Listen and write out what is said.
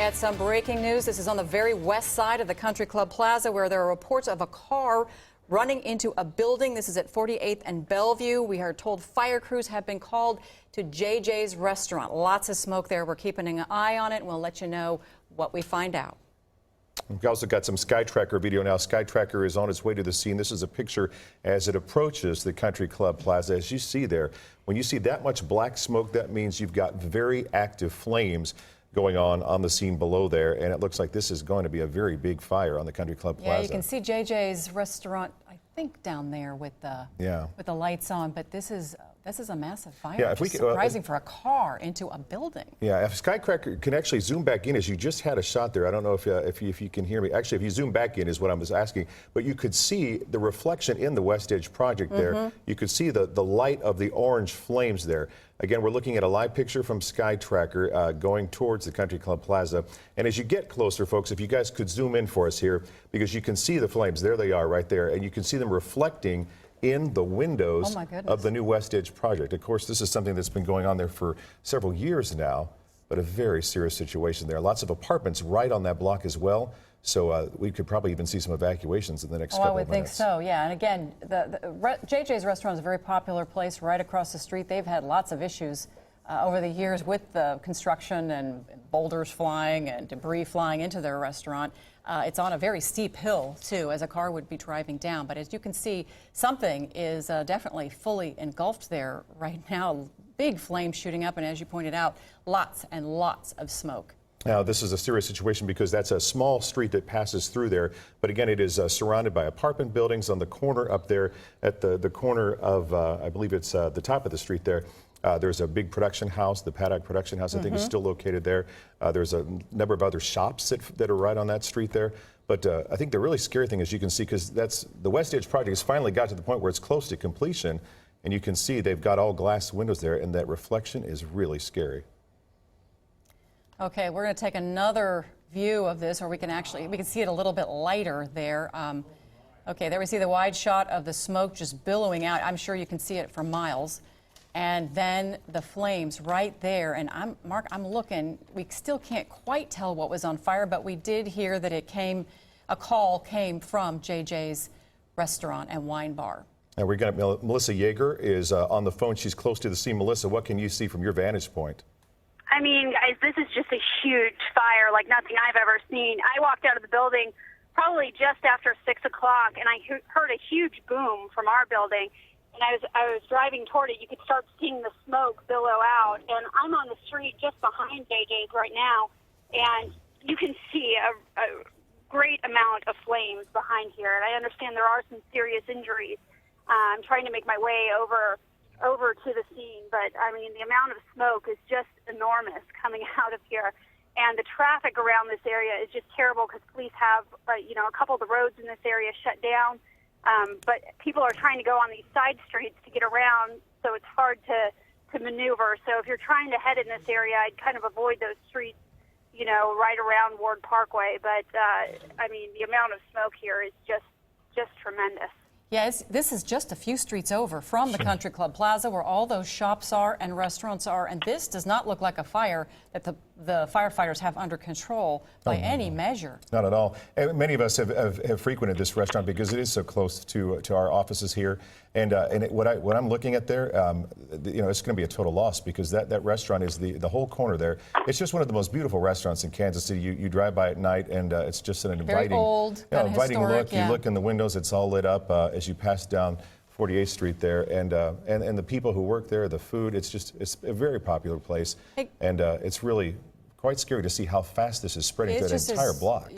get some breaking news. This is on the very west side of the Country Club Plaza where there are reports of a car running into a building. This is at 48th and Bellevue. We are told fire crews have been called to JJ's restaurant. Lots of smoke there. We're keeping an eye on it, and we'll let you know what we find out. We've also got some Sky Tracker video now. Sky Tracker is on its way to the scene. This is a picture as it approaches the Country Club Plaza. As you see there, when you see that much black smoke, that means you've got very active flames going on the scene below there, and it looks like this is going to be a very big fire on the Country Club Plaza. Yeah, you can see JJ's restaurant, I think, down there with the lights on, but this is a massive fire. Yeah, if we can, surprising for a car into a building. Yeah, if Sky Tracker can actually zoom back in, as you just had a shot there. I don't know if you can hear me. Actually, if you zoom back in is what I was asking, but you could see the reflection in the West Edge project there. You could see the light of the orange flames there. Again, we're looking at a live picture from Sky Tracker going towards the Country Club Plaza. And as you get closer, folks, if you guys could zoom in for us here, because you can see the flames. There they are right there. And you can see them reflecting in the windows of the new West Edge project. Of course, this is something that's been going on there for several years now, but a very serious situation there. Lots of apartments right on that block as well. So we could probably even see some evacuations in the next couple of minutes. I would think so, yeah. And again, JJ's restaurant is a very popular place right across the street. They've had lots of issues over the years with the construction and boulders flying and debris flying into their restaurant. It's on a very steep hill, too, as a car would be driving down. But as you can see, something is definitely fully engulfed there right now. Big flames shooting up, and as you pointed out, lots and lots of smoke. Now, this is a serious situation because that's a small street that passes through there. But again, it is surrounded by apartment buildings on the corner up there at the corner of, I believe it's the top of the street there. There's a big production house, the Paddock Production House, I think is still located there. There's a number of other shops that are right on that street there. But I think the really scary thing, as you can see, because the West Edge project has finally got to the point where it's close to completion. And you can see they've got all glass windows there, and that reflection is really scary. Okay, we're going to take another view of this, or we can see it a little bit lighter there. Okay, there we see the wide shot of the smoke just billowing out. I'm sure you can see it for miles. And then the flames right there. And Mark, I'm looking. We still can't quite tell what was on fire, but we did hear that a call came from JJ's restaurant and wine bar. Now we got Melissa Yeager is on the phone. She's close to the scene. Melissa, what can you see from your vantage point? I mean, guys, this is just a huge fire like nothing I've ever seen. I walked out of the building probably just after 6 o'clock, and I heard a huge boom from our building. And I was driving toward it. You could start seeing the smoke billow out. And I'm on the street just behind JJ's right now, and you can see a great amount of flames behind here. And I understand there are some serious injuries. I'm trying to make my way over to the scene, but I mean, the amount of smoke is just enormous coming out of here. And the traffic around this area is just terrible because police have, a couple of the roads in this area shut down. But people are trying to go on these side streets to get around, so it's hard to maneuver. So if you're trying to head in this area, I'd kind of avoid those streets, right around Ward Parkway. But, I mean, the amount of smoke here is just tremendous. Yes, this is just a few streets over from the Country Club Plaza where all those shops are and restaurants are, and this does not look like a fire that the firefighters have under control by any measure. Not at all. And many of us have frequented this restaurant because it is so close to our offices here. And what I'm looking at there, it's going to be a total loss because that restaurant is the whole corner there. It's just one of the most beautiful restaurants in Kansas City. You drive by at night, and it's just an inviting, inviting look. You look in the windows; it's all lit up as you pass down 48th Street there, and the people who work there, the food. It's a very popular place, and it's really quite scary to see how fast this is spreading to an entire block.